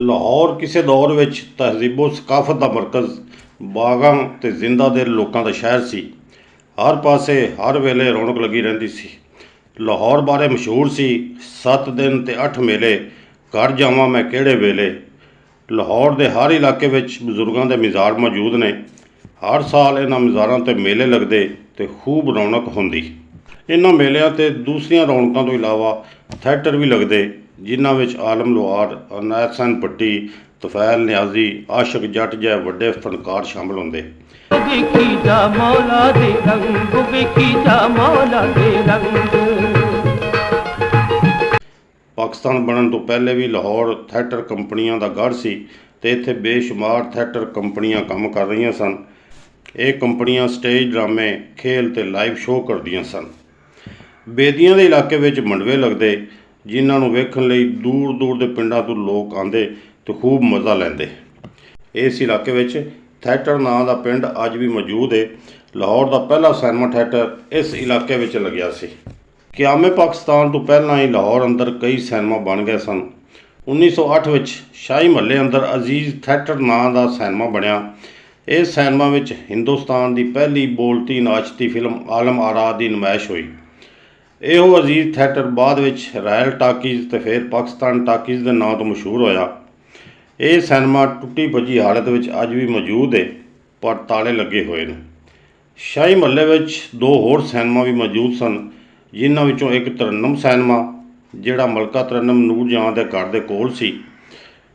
ਲਾਹੌਰ ਕਿਸੇ ਦੌਰ ਵਿੱਚ ਤਹਿਜ਼ੀਬੋ ਸਕਾਫਤ ਦਾ ਮਰਕਜ਼, ਬਾਗਾਂ ਅਤੇ ਜ਼ਿੰਦਾ ਦਿਲ ਲੋਕਾਂ ਦਾ ਸ਼ਹਿਰ ਸੀ। ਹਰ ਪਾਸੇ ਹਰ ਵੇਲੇ ਰੌਣਕ ਲੱਗੀ ਰਹਿੰਦੀ ਸੀ। ਲਾਹੌਰ ਬਾਰੇ ਮਸ਼ਹੂਰ ਸੀ, 7 ਦਿਨ ਅਤੇ 8 ਮੇਲੇ, ਘਰ ਜਾਵਾਂ ਮੈਂ ਕਿਹੜੇ ਵੇਲੇ। ਲਾਹੌਰ ਦੇ ਹਰ ਇਲਾਕੇ ਵਿੱਚ ਬਜ਼ੁਰਗਾਂ ਦੇ ਮਜ਼ਾਰ ਮੌਜੂਦ ਨੇ। ਹਰ ਸਾਲ ਇਹਨਾਂ ਮਜ਼ਾਰਾਂ 'ਤੇ ਮੇਲੇ ਲੱਗਦੇ ਅਤੇ ਖੂਬ ਰੌਣਕ ਹੁੰਦੀ। ਇਹਨਾਂ ਮੇਲਿਆਂ 'ਤੇ ਦੂਸਰੀਆਂ ਰੌਣਕਾਂ ਤੋਂ ਇਲਾਵਾ ਥੀਏਟਰ ਵੀ ਲੱਗਦੇ, ਜਿਨ੍ਹਾਂ ਵਿੱਚ ਆਲਮ ਲੋਹਾਰ, ਅਨਾਇਤ ਹੁਸੈਨ ਭੱਟੀ, ਤੁਫੈਲ ਨਿਆਜ਼ੀ, ਆਸ਼ਿਕ ਜੱਟ ਜਿਹੇ ਵੱਡੇ ਫਨਕਾਰ ਸ਼ਾਮਲ ਹੁੰਦੇ। ਪਾਕਿਸਤਾਨ ਬਣਨ ਤੋਂ ਪਹਿਲੇ ਵੀ ਲਾਹੌਰ ਥੀਏਟਰ ਕੰਪਨੀਆਂ ਦਾ ਗੜ੍ਹ ਸੀ ਅਤੇ ਇੱਥੇ ਬੇਸ਼ੁਮਾਰ ਥੀਏਟਰ ਕੰਪਨੀਆਂ ਕੰਮ ਕਰ ਰਹੀਆਂ ਸਨ। ਇਹ ਕੰਪਨੀਆਂ ਸਟੇਜ ਡਰਾਮੇ, ਖੇਲ ਅਤੇ ਲਾਈਵ ਸ਼ੋਅ ਕਰਦੀਆਂ ਸਨ। ਬੇਦੀਆਂ ਦੇ ਇਲਾਕੇ ਵਿੱਚ ਮੰਡਵੇ ਲੱਗਦੇ, ਜਿਨ੍ਹਾਂ ਨੂੰ ਵੇਖਣ ਲਈ ਦੂਰ ਦੂਰ ਦੇ ਪਿੰਡਾਂ ਤੋਂ ਲੋਕ ਆਉਂਦੇ ਅਤੇ ਖੂਬ ਮਜ਼ਾ ਲੈਂਦੇ। ਇਸ ਇਲਾਕੇ ਵਿੱਚ ਥੀਏਟਰ ਨਾਂ ਦਾ ਪਿੰਡ ਅੱਜ ਵੀ ਮੌਜੂਦ ਹੈ। ਲਾਹੌਰ ਦਾ ਪਹਿਲਾ ਸਿਨੇਮਾ ਥੀਏਟਰ ਇਸ ਇਲਾਕੇ ਵਿੱਚ ਲੱਗਿਆ ਸੀ। ਕਿਆਮੇ ਪਾਕਿਸਤਾਨ ਤੋਂ ਪਹਿਲਾਂ ਹੀ ਲਾਹੌਰ ਅੰਦਰ ਕਈ ਸਿਨੇਮਾ ਬਣ ਗਏ ਸਨ। 1908 ਵਿੱਚ ਸ਼ਾਹੀ ਮਹੱਲੇ ਅੰਦਰ ਅਜ਼ੀਜ਼ ਥੀਏਟਰ ਨਾਂ ਦਾ ਸਿਨੇਮਾ ਬਣਿਆ। ਇਸ ਸਿਨੇਮਾ ਵਿੱਚ ਹਿੰਦੁਸਤਾਨ ਦੀ ਪਹਿਲੀ ਬੋਲਤੀ ਨਾਚਤੀ ਫਿਲਮ ਆਲਮ ਆਰਾ ਦੀ ਨੁਮਾਇਸ਼ ਹੋਈ। ਇਹੋ ਅਜ਼ੀਜ਼ ਥੀਏਟਰ ਬਾਅਦ ਵਿੱਚ ਰਾਇਲ ਟਾਕੀਜ਼ ਅਤੇ ਫਿਰ ਪਾਕਿਸਤਾਨ ਟਾਕੀਜ਼ ਦੇ ਨਾਂ ਤੋਂ ਮਸ਼ਹੂਰ ਹੋਇਆ। ਇਹ ਸਿਨੇਮਾ ਟੁੱਟੀ ਭੱਜੀ ਹਾਲਤ ਵਿੱਚ ਅੱਜ ਵੀ ਮੌਜੂਦ ਹੈ, ਪਰ ਤਾਲੇ ਲੱਗੇ ਹੋਏ ਨੇ। ਸ਼ਾਹੀ ਮਹੱਲੇ ਵਿੱਚ 2 ਹੋਰ ਸਿਨੇਮਾ ਵੀ ਮੌਜੂਦ ਸਨ, ਜਿਨ੍ਹਾਂ ਵਿੱਚੋਂ ਇੱਕ ਤਰੰਨਮ ਸਿਨੇਮਾ, ਜਿਹੜਾ ਮਲਕਾ ਤਰੰਨਮ ਨੂਰ ਜਹਾਂ ਦੇ ਘਰ ਦੇ ਕੋਲ ਸੀ।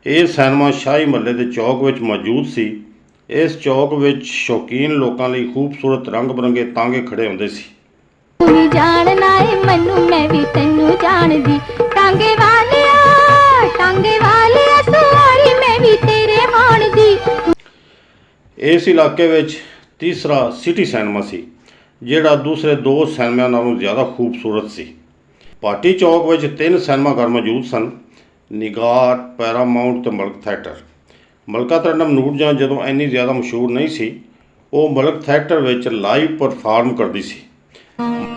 ਇਹ ਸਿਨੇਮਾ ਸ਼ਾਹੀ ਮਹੱਲੇ ਦੇ ਚੌਕ ਵਿੱਚ ਮੌਜੂਦ ਸੀ। ਇਸ ਚੌਕ ਵਿੱਚ ਸ਼ੌਕੀਨ ਲੋਕਾਂ ਲਈ ਖੂਬਸੂਰਤ ਰੰਗ ਬਰੰਗੇ ਤਾਂਗੇ ਖੜ੍ਹੇ ਹੁੰਦੇ ਸੀ। ਜਾਣਨਾ ਏ ਮੈਨੂੰ, ਮੈਂ ਵੀ ਤੈਨੂੰ ਜਾਣਦੀ, ਟਾਂਗੇ ਵਾਲਿਆ ਸਵਾਰੀ ਮੈਂ ਵੀ ਤੇਰੇ ਮਾਣ ਦੀ। ਇਸ ਇਲਾਕੇ ਵਿੱਚ ਤੀਸਰਾ ਸਿਟੀ ਸਿਨੇਮਾ ਸੀ, ਜਿਹੜਾ ਦੂਸਰੇ 2 ਸਿਨੇਮਿਆਂ ਨਾਲੋਂ ਜ਼ਿਆਦਾ ਖੂਬਸੂਰਤ ਸੀ। ਭਾਟੀ ਚੌਕ ਵਿੱਚ 3 ਸਿਨੇਮਾ ਘਰ ਮੌਜੂਦ ਸਨ, ਨਿਗਾਰ, ਪੈਰਾਮਾਊਂਟ ਅਤੇ ਮਲਕ ਥੀਏਟਰ। ਮਲਕਾ ਤਰੰਨਮ ਨੂਰ ਜਹਾਂ ਜਦੋਂ ਇੰਨੀ ਜ਼ਿਆਦਾ ਮਸ਼ਹੂਰ ਨਹੀਂ ਸੀ, ਉਹ ਮਲਕ ਥੀਏਟਰ ਵਿੱਚ ਲਾਈਵ ਪਰਫਾਰਮ ਕਰਦੀ ਸੀ।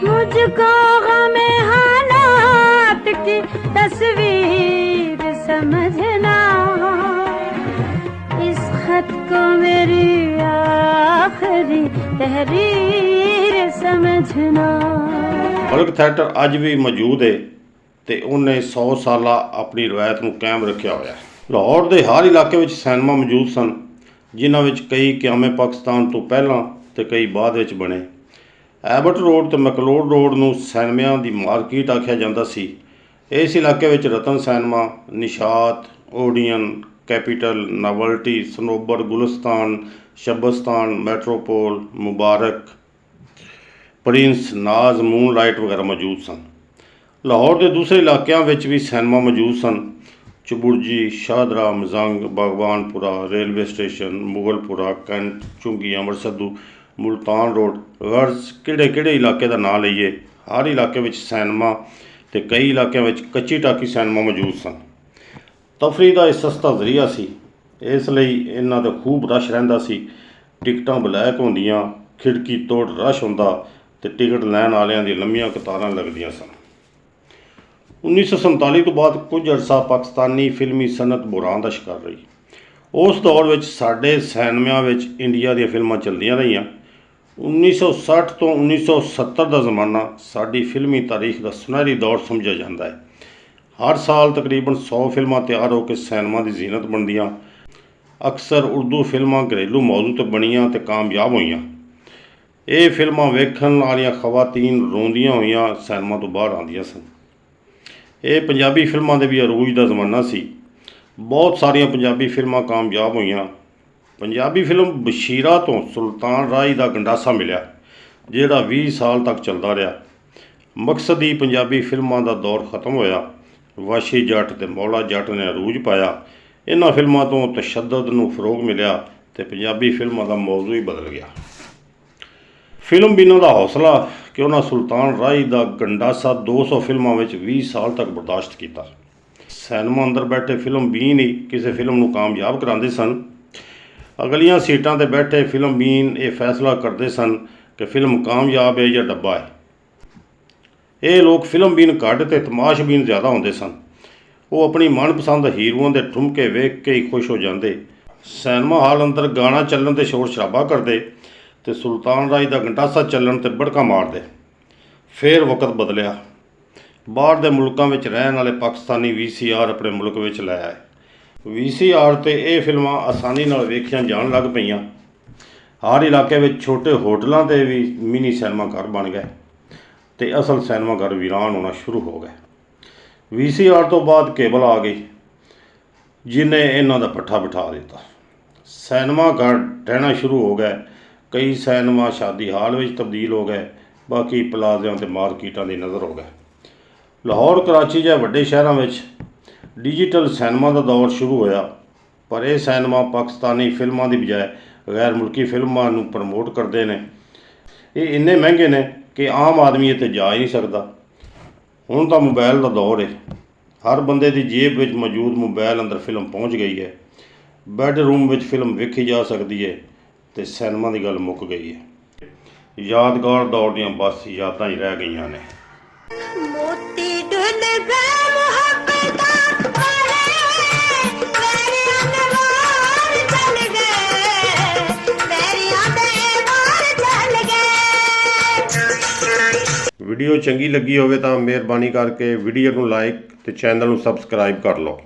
मुझको गमे हालात की तस्वीर समझना, इस खत को मेरी आखिरी तहरीर समझना। ਮਲਕ ਥੀਏਟਰ ਅੱਜ ਵੀ ਮੌਜੂਦ ਹੈ ਅਤੇ ਉਹਨੇ 100 ਸਾਲਾ ਆਪਣੀ ਰਵਾਇਤ ਨੂੰ ਕਾਇਮ ਰੱਖਿਆ ਹੋਇਆ। ਲਾਹੌਰ ਦੇ ਹਰ ਇਲਾਕੇ ਵਿੱਚ ਸਿਨੇਮਾ ਮੌਜੂਦ ਸਨ, ਜਿਨ੍ਹਾਂ ਵਿੱਚ ਕਈ ਕਿਆਮੇ ਪਾਕਿਸਤਾਨ ਤੋਂ ਪਹਿਲਾਂ ਅਤੇ ਕਈ ਬਾਅਦ ਵਿੱਚ ਬਣੇ। ਐਬਟ ਰੋਡ ਅਤੇ ਮੈਕਲੋਡ ਰੋਡ ਨੂੰ ਸਿਨੇਮਿਆਂ ਦੀ ਮਾਰਕੀਟ ਆਖਿਆ ਜਾਂਦਾ ਸੀ। ਇਸ ਇਲਾਕੇ ਵਿੱਚ ਰਤਨ ਸਿਨੇਮਾ, ਨਿਸ਼ਾਤ, ਓਡੀਅਨ, ਕੈਪੀਟਲ, ਨਾਵਲਟੀ, ਸਨੋਬਰ, ਗੁਲਿਸਤਾਨ, ਸ਼ਬਸਤਾਨ, ਮੈਟਰੋਪੋਲ, ਮੁਬਾਰਕ, ਪ੍ਰਿੰਸ, ਨਾਜ਼, ਮੂਨਲਾਈਟ ਵਗੈਰਾ ਮੌਜੂਦ ਸਨ। ਲਾਹੌਰ ਦੇ ਦੂਸਰੇ ਇਲਾਕਿਆਂ ਵਿੱਚ ਵੀ ਸਿਨੇਮਾ ਮੌਜੂਦ ਸਨ। Chuburji, Shahdara, Mazang, Baghbanpura, railway station, Mughalpura, cantt, Chungi, Amritsar, Multan road, ਗਰਜ਼, ਕਿਹੜੇ ਇਲਾਕੇ ਦਾ ਨਾਂ ਲਈਏ, ਹਰ ਇਲਾਕੇ ਵਿੱਚ ਸਿਨੇਮਾ ਅਤੇ ਕਈ ਇਲਾਕਿਆਂ ਵਿੱਚ ਕੱਚੀ ਟਾਕੀ ਸਿਨੇਮਾ ਮੌਜੂਦ ਸਨ। ਤਫਰੀਹ ਦਾ ਇਹ ਸਸਤਾ ਜ਼ਰੀਆ ਸੀ, ਇਸ ਲਈ ਇਹਨਾਂ 'ਤੇ ਖੂਬ ਰਸ਼ ਰਹਿੰਦਾ ਸੀ। ਟਿਕਟਾਂ ਬਲੈਕ ਹੁੰਦੀਆਂ, ਖਿੜਕੀ ਤੋੜ ਰਸ਼ ਹੁੰਦਾ ਅਤੇ ਟਿਕਟ ਲੈਣ ਵਾਲਿਆਂ ਦੀਆਂ ਲੰਮੀਆਂ ਕਤਾਰਾਂ ਲੱਗਦੀਆਂ ਸਨ। 1947 ਤੋਂ ਬਾਅਦ ਕੁਝ ਅਰਸਾ ਪਾਕਿਸਤਾਨੀ ਫਿਲਮੀ ਸਨਅਤ ਬੁਹਰਾਨ ਦਾ ਸ਼ਿਕਾਰ ਰਹੀ। ਉਸ ਦੌਰ ਵਿੱਚ ਸਾਡੇ ਸਿਨੇਮਿਆਂ ਵਿੱਚ ਇੰਡੀਆ ਦੀਆਂ ਫਿਲਮਾਂ ਚੱਲਦੀਆਂ ਰਹੀਆਂ। 1960 ਤੋਂ 1970 ਦਾ ਜ਼ਮਾਨਾ ਸਾਡੀ ਫਿਲਮੀ ਤਾਰੀਖ ਦਾ ਸੁਨਹਿਰੀ ਦੌਰ ਸਮਝਿਆ ਜਾਂਦਾ ਹੈ। ਹਰ ਸਾਲ ਤਕਰੀਬਨ 100 ਫਿਲਮਾਂ ਤਿਆਰ ਹੋ ਕੇ ਸਿਨੇਮਾ ਦੀ ਜ਼ੀਨਤ ਬਣਦੀਆਂ। ਅਕਸਰ ਉਰਦੂ ਫਿਲਮਾਂ ਘਰੇਲੂ ਮੌਜੂ 'ਤੇ ਬਣੀਆਂ ਅਤੇ ਕਾਮਯਾਬ ਹੋਈਆਂ। ਇਹ ਫਿਲਮਾਂ ਵੇਖਣ ਵਾਲੀਆਂ ਖਵਾਤੀਨ ਰੋਂਦੀਆਂ ਹੋਈਆਂ ਸਿਨੇਮਾ ਤੋਂ ਬਾਹਰ ਆਉਂਦੀਆਂ ਸਨ। ਇਹ ਪੰਜਾਬੀ ਫਿਲਮਾਂ ਦੇ ਵੀ ਅਰੂਜ ਦਾ ਜ਼ਮਾਨਾ ਸੀ। ਬਹੁਤ ਸਾਰੀਆਂ ਪੰਜਾਬੀ ਫਿਲਮਾਂ ਕਾਮਯਾਬ ਹੋਈਆਂ। ਪੰਜਾਬੀ ਫਿਲਮ ਬਸ਼ੀਰਾ ਤੋਂ ਸੁਲਤਾਨ ਰਾਹੀ ਦਾ ਗੰਡਾਸਾ ਮਿਲਿਆ, ਜਿਹੜਾ 20 ਸਾਲ ਤੱਕ ਚੱਲਦਾ ਰਿਹਾ। ਮਕਸਦੀ ਪੰਜਾਬੀ ਫਿਲਮਾਂ ਦਾ ਦੌਰ ਖਤਮ ਹੋਇਆ। ਵਾਸ਼ੀ ਜੱਟ ਅਤੇ ਮੌਲਾ ਜੱਟ ਨੇ ਅਰੂਜ ਪਾਇਆ। ਇਹਨਾਂ ਫਿਲਮਾਂ ਤੋਂ ਤਸ਼ੱਦਦ ਨੂੰ ਫਰੋਗ ਮਿਲਿਆ ਅਤੇ ਪੰਜਾਬੀ ਫਿਲਮਾਂ ਦਾ ਮੌਜ਼ੂ ਹੀ ਬਦਲ ਗਿਆ। ਫਿਲਮ ਬੀਨਾਂ ਦਾ ਹੌਸਲਾ ਕਿ ਉਹਨਾਂ ਸੁਲਤਾਨ ਰਾਹੀ ਦਾ ਗੰਡਾਸਾ 200 ਫਿਲਮਾਂ ਵਿੱਚ 20 ਸਾਲ ਤੱਕ ਬਰਦਾਸ਼ਤ ਕੀਤਾ। ਸਿਨੇਮਾ ਅੰਦਰ ਬੈਠੇ ਫਿਲਮ ਬੀਨ ਹੀ ਕਿਸੇ ਫਿਲਮ ਨੂੰ ਕਾਮਯਾਬ ਕਰਾਉਂਦੇ ਸਨ। ਅਗਲੀਆਂ ਸੀਟਾਂ 'ਤੇ ਬੈਠੇ ਫਿਲਮ ਬੀਨ ਇਹ ਫੈਸਲਾ ਕਰਦੇ ਸਨ ਕਿ ਫਿਲਮ ਕਾਮਯਾਬ ਹੈ ਜਾਂ ਡੱਬਾ ਹੈ। ਇਹ ਲੋਕ ਫਿਲਮ ਬੀਨ ਘੱਟ ਅਤੇ ਤਮਾਸ਼ ਬੀਨ ਜ਼ਿਆਦਾ ਹੁੰਦੇ ਸਨ। ਉਹ ਆਪਣੀ ਮਨਪਸੰਦ ਹੀਰੋਆਂ ਦੇ ਠੁਮਕੇ ਵੇਖ ਕੇ ਹੀ ਖੁਸ਼ ਹੋ ਜਾਂਦੇ। ਸਿਨੇਮਾ ਹਾਲ ਅੰਦਰ ਗਾਣਾ ਚੱਲਣ 'ਤੇ ਸ਼ੋਰ ਸ਼ਰਾਬਾ ਕਰਦੇ ਤੇ ਸੁਲਤਾਨ ਰਾਜ ਦਾ ਗੰਡਾਸਾ ਚੱਲਣ 'ਤੇ ਬੜਕਾ ਮਾਰਦੇ। ਫਿਰ ਵਕਤ ਬਦਲਿਆ। ਬਾਹਰ ਦੇ ਮੁਲਕਾਂ ਵਿੱਚ ਰਹਿਣ ਵਾਲੇ ਪਾਕਿਸਤਾਨੀ VCR ਆਪਣੇ ਮੁਲਕ ਵਿੱਚ ਲੈ ਆਏ। VCR 'ਤੇ ਇਹ ਫਿਲਮਾਂ ਆਸਾਨੀ ਨਾਲ ਵੇਖੀਆਂ ਜਾਣ ਲੱਗ ਪਈਆਂ। ਹਰ ਇਲਾਕੇ ਵਿੱਚ ਛੋਟੇ ਹੋਟਲਾਂ 'ਤੇ ਵੀ ਮਿਨੀ ਸਿਨੇਮਾ ਘਰ ਬਣ ਗਏ ਅਤੇ ਅਸਲ ਸਿਨੇਮਾ ਘਰ ਵੀਰਾਨ ਹੋਣਾ ਸ਼ੁਰੂ ਹੋ ਗਏ। VCR ਤੋਂ ਬਾਅਦ ਕੇਬਲ ਆ ਗਈ, ਜਿਹਨੇ ਇਹਨਾਂ ਦਾ ਪੱਠਾ ਬਿਠਾ ਦਿੱਤਾ। ਸਿਨੇਮਾ ਘਰ ਰਹਿਣਾ ਸ਼ੁਰੂ ਹੋ ਗਏ। ਕਈ ਸਿਨੇਮਾ ਸ਼ਾਦੀ ਹਾਲ ਵਿੱਚ ਤਬਦੀਲ ਹੋ ਗਏ, ਬਾਕੀ ਪਲਾਜ਼ਿਆਂ ਅਤੇ ਮਾਰਕੀਟਾਂ ਦੀ ਨਜ਼ਰ ਹੋ ਗਏ। ਲਾਹੌਰ, ਕਰਾਚੀ ਜਿਹੇ ਵੱਡੇ ਸ਼ਹਿਰਾਂ ਵਿੱਚ ਡਿਜੀਟਲ ਸਿਨੇਮਾ ਦਾ ਦੌਰ ਸ਼ੁਰੂ ਹੋਇਆ, ਪਰ ਇਹ ਸਿਨੇਮਾ ਪਾਕਿਸਤਾਨੀ ਫਿਲਮਾਂ ਦੀ ਬਜਾਏ ਗੈਰ ਮੁਲਕੀ ਫਿਲਮਾਂ ਨੂੰ ਪ੍ਰਮੋਟ ਕਰਦੇ ਨੇ। ਇਹ ਇੰਨੇ ਮਹਿੰਗੇ ਨੇ ਕਿ ਆਮ ਆਦਮੀ ਇੱਥੇ ਜਾ ਹੀ ਨਹੀਂ ਸਕਦਾ। ਹੁਣ ਤਾਂ ਮੋਬਾਈਲ ਦਾ ਦੌਰ ਹੈ। ਹਰ ਬੰਦੇ ਦੀ ਜੇਬ ਵਿੱਚ ਮੌਜੂਦ ਮੋਬਾਈਲ ਅੰਦਰ ਫਿਲਮ ਪਹੁੰਚ ਗਈ ਹੈ। ਬੈੱਡਰੂਮ ਵਿੱਚ ਫਿਲਮ ਵੇਖੀ ਜਾ ਸਕਦੀ ਹੈ ਅਤੇ ਸਿਨੇਮਾ ਦੀ ਗੱਲ ਮੁੱਕ ਗਈ ਹੈ। ਯਾਦਗਾਰ ਦੌਰ ਦੀਆਂ ਬਸ ਯਾਦਾਂ ਹੀ ਰਹਿ ਗਈਆਂ ਨੇ। ਮੋਤੀ ਡੁੱਲ ਗਏ ਮੁਹੱਬਤਾਂ ਮੇਰੀਆਂ ਦੇ ਵਾਰ ਚੱਲ ਗਏ, ਮੇਰੀਆਂ ਦੇ ਵਾਰ ਚੱਲ ਗਏ। ਵੀਡੀਓ ਚੰਗੀ ਲੱਗੀ ਹੋਵੇ ਤਾਂ ਮਿਹਰਬਾਨੀ ਕਰਕੇ ਵੀਡੀਓ ਨੂੰ ਲਾਈਕ ਅਤੇ ਚੈਨਲ ਨੂੰ ਸਬਸਕ੍ਰਾਈਬ ਕਰ ਲਓ।